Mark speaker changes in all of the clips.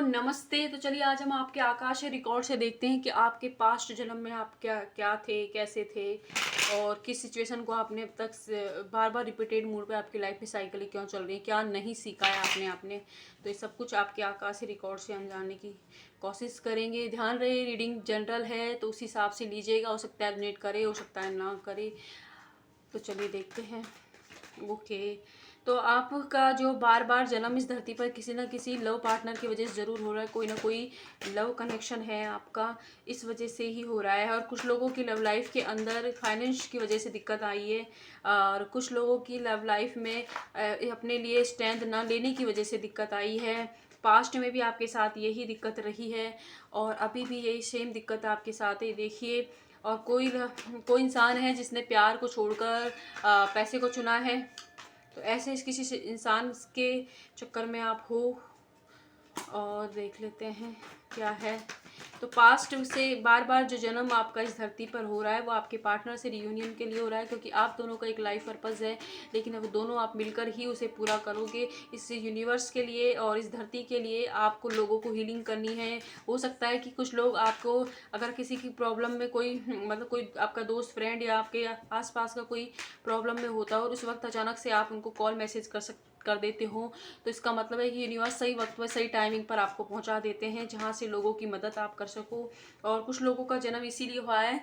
Speaker 1: नमस्ते। तो चलिए आज हम आपके आकाशीय रिकॉर्ड से देखते हैं कि आपके पास्ट जन्म में आप क्या क्या थे, कैसे थे और किस सिचुएशन को आपने अब तक बार बार रिपीटेड मूड पे आपकी लाइफ में साइकिल क्यों चल रही है, क्या नहीं सीखा है आपने। तो ये सब कुछ आपके आकाशीय रिकॉर्ड से हम जानने की कोशिश करेंगे। ध्यान रहे रीडिंग जनरल है तो उस हिसाब से लीजिएगा, हो सकता है डोनेट करे, हो सकता है ना करे। तो चलिए देखते हैं। ओके, तो आपका जो बार बार जन्म इस धरती पर किसी ना किसी लव पार्टनर की वजह से ज़रूर हो रहा है। कोई ना कोई लव कनेक्शन है आपका, इस वजह से ही हो रहा है। और कुछ लोगों की लव लाइफ के अंदर फाइनेंस की वजह से दिक्कत आई है, और कुछ लोगों की लव लाइफ में अपने लिए स्टैंड ना लेने की वजह से दिक्कत आई है। पास्ट में भी आपके साथ यही दिक्कत रही है और अभी भी यही सेम दिक्कत आपके साथ है, देखिए। और कोई इंसान है जिसने प्यार को छोड़कर पैसे को चुना है। तो ऐसे किसी इंसान के चक्कर में आप हो, और देख लेते हैं क्या है। तो पास्ट से बार बार जो जन्म आपका इस धरती पर हो रहा है वो आपके पार्टनर से रियूनियन के लिए हो रहा है, क्योंकि आप दोनों का एक लाइफ पर्पस है, लेकिन अब दोनों आप मिलकर ही उसे पूरा करोगे। इस यूनिवर्स के लिए और इस धरती के लिए आपको लोगों को हीलिंग करनी है। हो सकता है कि कुछ लोग आपको, अगर किसी की प्रॉब्लम में कोई मतलब कोई आपका दोस्त, फ्रेंड या आपके आसपास का कोई प्रॉब्लम में होता है और उस वक्त अचानक से आप उनको कॉल मैसेज कर देते हो, तो इसका मतलब है कि यूनिवर्स सही वक्त पर सही टाइमिंग पर आपको पहुंचा देते हैं जहां से लोगों की मदद आप कर सको। और कुछ लोगों का जन्म इसीलिए हुआ है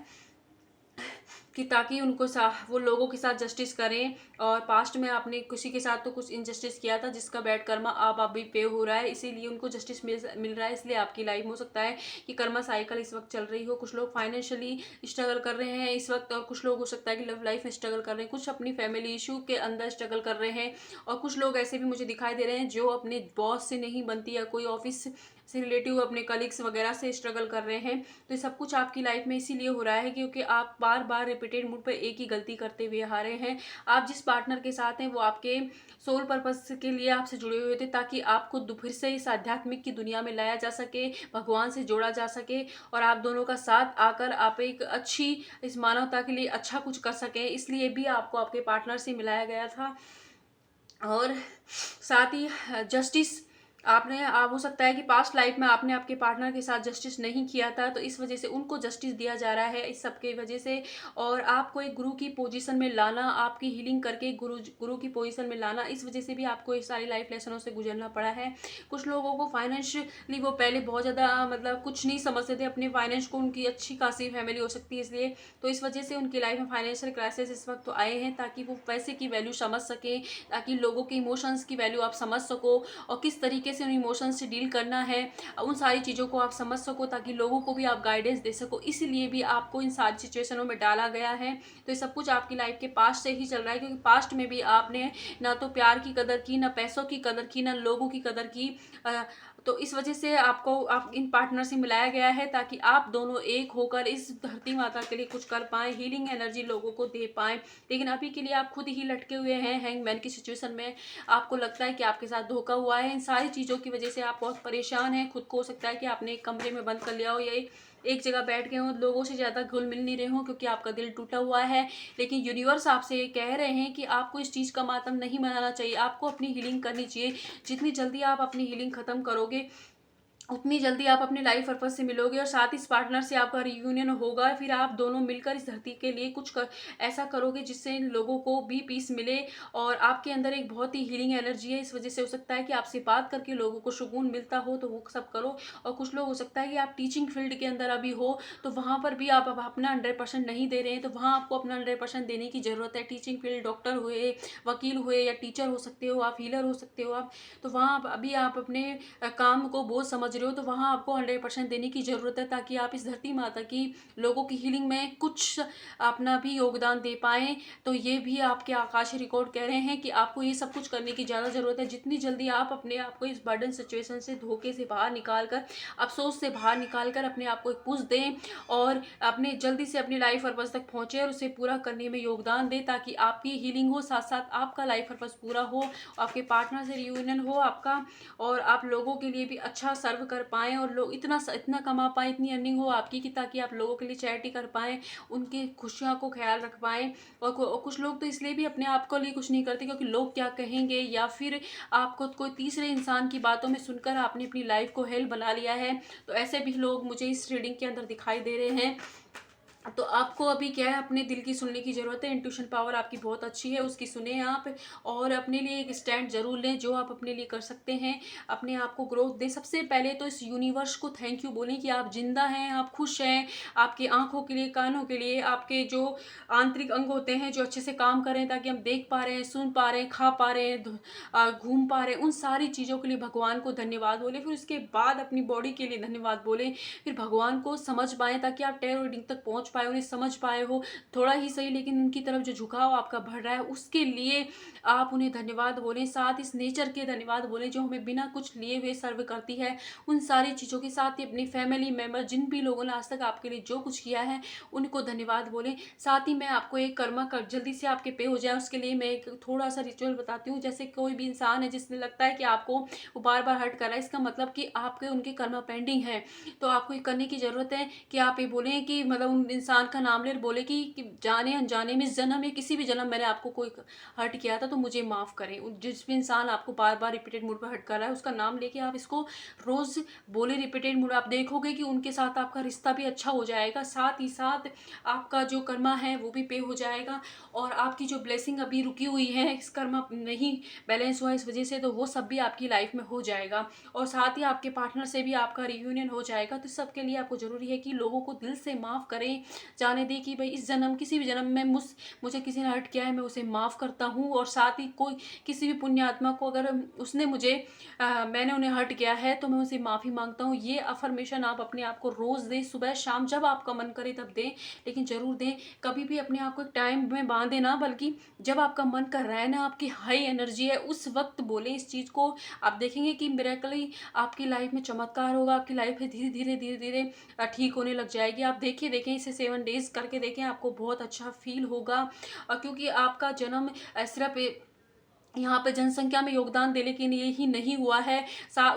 Speaker 1: कि ताकि वो लोगों के साथ जस्टिस करें। और पास्ट में आपने किसी के साथ तो कुछ इनजस्टिस किया था जिसका बैड कर्मा अब अभी पे हो रहा है, इसीलिए उनको जस्टिस मिल रहा है। इसलिए आपकी लाइफ में हो सकता है कि कर्मा साइकिल इस वक्त चल रही हो। कुछ लोग फाइनेंशियली स्ट्रगल कर रहे हैं इस वक्त, और कुछ लोग हो सकता है कि लव लाइफ में स्ट्रगल कर रहे हैं, कुछ अपनी फैमिली इशू के अंदर स्ट्रगल कर रहे हैं। और कुछ लोग ऐसे भी मुझे दिखाई दे रहे हैं जो अपने बॉस से नहीं बनती, या कोई ऑफिस से रिलेटिव अपने कलीग्स वगैरह से स्ट्रगल कर रहे हैं। तो ये सब कुछ आपकी लाइफ में इसीलिए हो रहा है क्योंकि आप बार बार रिपीटेड मूड पर एक ही गलती करते हुए आ रहे हैं। आप जिस पार्टनर के साथ हैं वो आपके सोल पर्पस के लिए आपसे जुड़े हुए थे, ताकि आपको फिर से इस आध्यात्मिक की दुनिया में लाया जा सके, भगवान से जोड़ा जा सके, और आप दोनों का साथ आकर आप एक अच्छी, इस मानवता के लिए अच्छा कुछ कर सकें। इसलिए भी आपको आपके पार्टनर से मिलाया गया था। और साथ ही जस्टिस आप हो सकता है कि पास्ट लाइफ में आपने आपके पार्टनर के साथ जस्टिस नहीं किया था, तो इस वजह से उनको जस्टिस दिया जा रहा है इस सब के वजह से। और आपको एक गुरु की पोजीशन में लाना, आपकी हीलिंग करके गुरु की पोजीशन में लाना, इस वजह से भी आपको इस सारी लाइफ लेसनों से गुजरना पड़ा है। कुछ लोगों को फाइनेंशियली वो पहले बहुत ज़्यादा मतलब कुछ नहीं समझते थे अपने फाइनेंस को, उनकी अच्छी खासी फैमिली हो सकती है इसलिए, तो इस वजह से उनकी लाइफ में फाइनेंशियल क्राइसिस इस वक्त तो आए हैं, ताकि वो पैसे की वैल्यू समझ सकें, ताकि लोगों के इमोशंस की वैल्यू आप समझ सको और किस तरीके से उन इमोशंस से डील करना है, उन सारी चीज़ों को आप समझ सको, ताकि लोगों को भी आप गाइडेंस दे सको। इसीलिए भी आपको इन सारी सिचुएशनों में डाला गया है। तो ये सब कुछ आपकी लाइफ के पास्ट से ही चल रहा है, क्योंकि पास्ट में भी आपने ना तो प्यार की कदर की, ना पैसों की कदर की, ना लोगों की कदर की। तो इस वजह से आप इन पार्टनर से मिलाया गया है, ताकि आप दोनों एक होकर इस धरती माता के लिए कुछ कर पाएँ, हीलिंग एनर्जी लोगों को दे पाएँ। लेकिन अभी के लिए आप खुद ही लटके हुए हैं हैंगमैन की सिचुएशन में। आपको लगता है कि आपके साथ धोखा हुआ है, इन सारी चीज़ों की वजह से आप बहुत परेशान हैं। खुद को हो सकता है कि आपने एक कमरे में बंद कर लिया हो, या एक जगह बैठ गए हो, लोगों से ज़्यादा घुल मिल नहीं रहे हो, क्योंकि आपका दिल टूटा हुआ है। लेकिन यूनिवर्स आपसे ये कह रहे हैं कि आपको इस चीज़ का मातम नहीं मनाना चाहिए, आपको अपनी हीलिंग करनी चाहिए। जितनी जल्दी आप अपनी हीलिंग ख़त्म करोगे, उतनी जल्दी आप अपने लाइफ पर्पस से मिलोगे, और साथ ही इस पार्टनर से आपका रियूनियन होगा। फिर आप दोनों मिलकर इस धरती के लिए ऐसा करोगे जिससे इन लोगों को भी पीस मिले। और आपके अंदर एक बहुत ही हीलिंग एनर्जी है, इस वजह से हो सकता है कि आपसे बात करके लोगों को सुकून मिलता हो, तो वो सब करो। और कुछ लोग हो सकता है कि आप टीचिंग फील्ड के अंदर अभी हो, तो वहाँ पर भी आप अब अपना 100% नहीं दे रहे हैं, तो वहाँ आपको अपना 100% देने की ज़रूरत है। टीचिंग फील्ड, डॉक्टर हुए, वकील हुए, या टीचर हो सकते हो आप, हीलर हो सकते हो आप, तो वहाँ अभी आप अपने काम को बोझ समझ रहे हो, तो वहाँ आपको 100% देने की ज़रूरत है, ताकि आप इस धरती माता की लोगों की हीलिंग में कुछ अपना भी योगदान दे पाएँ। तो ये भी आपके आकाशीय रिकॉर्ड कह रहे हैं कि आपको ये सब कुछ करने की ज़्यादा ज़रूरत है। जितनी जल्दी आप अपने आप को इस बर्डन सिचुएशन से, धोखे से बाहर निकाल कर, अफसोस से बाहर निकाल कर अपने आप को एक पुश दें, और अपने जल्दी से अपनी लाइफ पर्पस तक पहुँचे और उसे पूरा करने में योगदान दें, ताकि आपकी हीलिंग हो, साथ साथ आपका लाइफ पर्पस पूरा हो, आपके पार्टनर से रियूनियन हो आपका, और आप लोगों के लिए भी अच्छा सर्व कर पाएँ और लोग इतना कमा पाएँ, इतनी अर्निंग हो आपकी कि ताकि आप लोगों के लिए चैरिटी कर पाएँ, उनकी खुशियों को ख़्याल रख पाएँ। और कुछ लोग तो इसलिए भी अपने आप को लिए कुछ नहीं करते क्योंकि लोग क्या कहेंगे, या फिर आपको कोई तीसरे इंसान की बातों में सुनकर आपने अपनी लाइफ़ को हेल बना लिया है। तो ऐसे भी लोग मुझे इस रीडिंग के अंदर दिखाई दे रहे हैं। तो आपको अभी क्या है, अपने दिल की सुनने की ज़रूरत है। इंट्यूशन पावर आपकी बहुत अच्छी है, उसकी सुने आप, और अपने लिए एक स्टैंड ज़रूर लें जो आप अपने लिए कर सकते हैं। अपने आप को ग्रोथ दें। सबसे पहले तो इस यूनिवर्स को थैंक यू बोलें कि आप ज़िंदा हैं, आप खुश हैं, आपकी आँखों के लिए, कानों के लिए, आपके जो आंतरिक अंग होते हैं जो अच्छे से काम कर रहे हैं ताकि हम देख पा रहे हैं, सुन पा रहे हैं, खा पा रहे हैं, घूम पा रहे हैं, उन सारी चीज़ों के लिए भगवान को धन्यवाद बोलें। फिर उसके बाद अपनी बॉडी के लिए धन्यवाद बोलें। फिर भगवान को समझ पाएँ ताकि आप टैरो रीडिंग तक पहुँच पाए, उन्हें समझ पाए हो, थोड़ा ही सही लेकिन उनकी तरफ जो झुकाव आपका बढ़ रहा है उसके लिए आप उन्हें धन्यवाद बोलें। साथ इस नेचर के धन्यवाद बोलें जो हमें बिना कुछ लिए हुए सर्व करती है। उन सारी चीज़ों के साथ ही अपनी फैमिली मेंबर, जिन भी लोगों ने आज तक आपके लिए जो कुछ किया है उनको धन्यवाद बोलें। साथ ही मैं आपको एक कर्मा कर जल्दी से आपके पे हो जाए उसके लिए मैं एक थोड़ा सा रिचुअल बताती हूँ। जैसे कोई भी इंसान है जिसने लगता है कि आपको वो बार बार हर्ट कर रहा है, इसका मतलब कि आपके उनके कर्मा पेंडिंग है। तो आपको ये करने की ज़रूरत है कि आप ये बोलें कि मतलब उन इंसान का नाम ले बोले कि जाने अनजाने में, इस जन्म या किसी भी जन्म मैंने आपको कोई हर्ट किया था तो मुझे माफ़ करें। जिस भी इंसान आपको बार बार रिपीटेड मूड पर हर्ट कर रहा है उसका नाम लेके आप इसको रोज़ बोले रिपीटेड मूड, आप देखोगे कि उनके साथ आपका रिश्ता भी अच्छा हो जाएगा। साथ ही साथ आपका जो कर्मा है वो भी पे हो जाएगा, और आपकी जो ब्लेसिंग अभी रुकी हुई है, इस कर्मा नहीं बैलेंस हुआ इस वजह से, तो वो सब भी आपकी लाइफ में हो जाएगा। और साथ ही आपके पार्टनर से भी आपका रियूनियन हो जाएगा। तो सबके लिए आपको ज़रूरी है कि लोगों को दिल से माफ़ करें, जाने दें कि भाई इस जन्म किसी भी जन्म में मुझे किसी ने हर्ट किया है, मैं उसे माफ़ करता हूँ। और साथ ही कोई किसी भी पुण्य आत्मा को अगर उसने मुझे मैंने उन्हें हर्ट किया है तो मैं उसे माफ़ी मांगता हूँ। ये अफर्मेशन आप अपने आप को रोज़ दें, सुबह शाम, जब आपका मन करे तब दें, लेकिन ज़रूर दें। कभी भी अपने आप को एक टाइम में बांधे ना, बल्कि जब आपका मन कर रहा है ना, आपकी हाई एनर्जी है, उस वक्त बोलें इस चीज़ को। आप देखेंगे कि मिरेकली आपकी लाइफ में चमत्कार होगा, आपकी लाइफ में धीरे धीरे धीरे धीरे ठीक होने लग जाएगी। आप देखिए देखें, इसे 7 डेज़ करके देखें, आपको बहुत अच्छा फील होगा। क्योंकि आपका जन्म सिर्फ यहाँ पे जनसंख्या में योगदान देने के लिए ही नहीं हुआ है,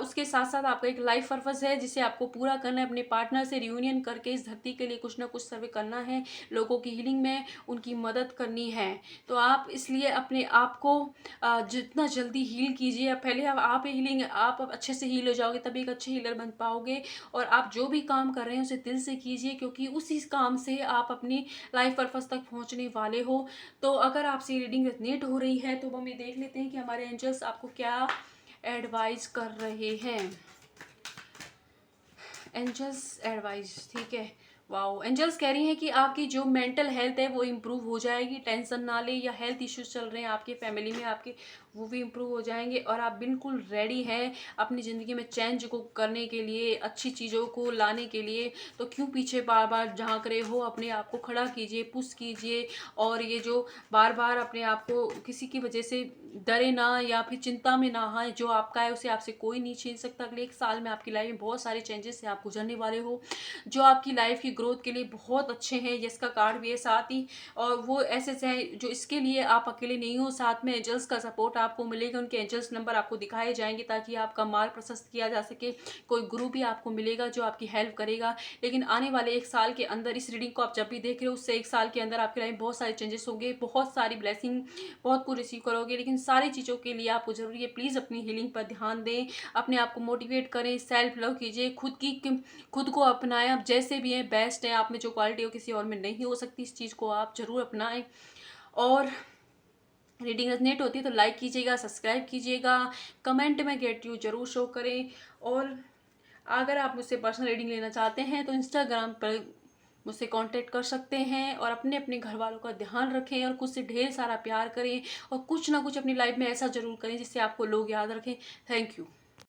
Speaker 1: उसके साथ साथ आपका एक लाइफ पर्पस है जिसे आपको पूरा करना है। अपने पार्टनर से रियूनियन करके इस धरती के लिए कुछ ना कुछ सर्वे करना है, लोगों की हीलिंग में उनकी मदद करनी है। तो आप इसलिए अपने आप को जितना जल्दी हील कीजिए। पहले आप हीलिंग, आप अच्छे से हील हो जाओगे तभी एक अच्छे हीलर बन पाओगे। और आप जो भी काम कर रहे हैं उसे दिल से कीजिए, क्योंकि उसी काम से आप अपनी लाइफ पर्पस तक पहुँचने वाले हो। तो अगर आपसे रीडिंग रेजोनेट हो रही है तो हम ये देख लेते हैं कि हमारे एंजल्स आपको क्या एडवाइस कर रहे हैं। एंजल्स एडवाइस, ठीक है। वाओ, एंजल्स कह रही हैं कि आपकी जो मेंटल हेल्थ है वो इम्प्रूव हो जाएगी। टेंशन ना ले, या हेल्थ इश्यूज चल रहे हैं आपके फैमिली में आपके, वो भी इम्प्रूव हो जाएंगे। और आप बिल्कुल रेडी हैं अपनी ज़िंदगी में चेंज को करने के लिए, अच्छी चीज़ों को लाने के लिए। तो क्यों पीछे बार बार झांक रहे हो? अपने आप को खड़ा कीजिए, पुश कीजिए। और ये जो बार बार अपने आप को किसी की वजह से डरे ना, या फिर चिंता में ना आए। जो आपका है उसे आपसे कोई नहीं छीन सकता। अगले 1 साल में आपकी लाइफ में बहुत सारे चेंजेस से आप गुजरने वाले हो जो आपकी लाइफ की ग्रोथ के लिए बहुत अच्छे हैं। यस का कार्ड भी है साथ ही, और वो ऐसे हैं जो इसके लिए आप अकेले नहीं हो, साथ में एंजल्स का सपोर्ट आपको मिलेगा। उनके एंजल्स नंबर आपको दिखाए जाएंगे ताकि आपका मार्ग प्रशस्त किया जा सके। कोई गुरु भी आपको मिलेगा जो आपकी हेल्प करेगा। लेकिन आने वाले 1 साल के अंदर, इस रीडिंग को आप जब भी देख रहे हो उससे 1 साल के अंदर आपकी लाइफ में बहुत सारे चेंजेस होंगे, बहुत सारी ब्लेसिंग, बहुत कुछ रिसीव करोगे। लेकिन सारी चीज़ों के लिए आपको ज़रूरी है प्लीज़ अपनी हीलिंग पर ध्यान दें, अपने आप को मोटिवेट करें, सेल्फ लव कीजिए, खुद को अपनाएं। आप जैसे भी हैं बेस्ट हैं, आप में जो क्वालिटी हो किसी और में नहीं हो सकती। इस चीज़ को आप ज़रूर अपनाएं। और रीडिंग रेजोनेट होती है तो लाइक कीजिएगा, सब्सक्राइब कीजिएगा, कमेंट में गेट यू जरूर शो करें। और अगर आप मुझसे पर्सनल रीडिंग लेना चाहते हैं तो इंस्टाग्राम पर मुझसे कांटेक्ट कर सकते हैं। और अपने अपने घर वालों का ध्यान रखें और खुद से ढेर सारा प्यार करें, और कुछ ना कुछ अपनी लाइफ में ऐसा ज़रूर करें जिससे आपको लोग याद रखें। Thank you.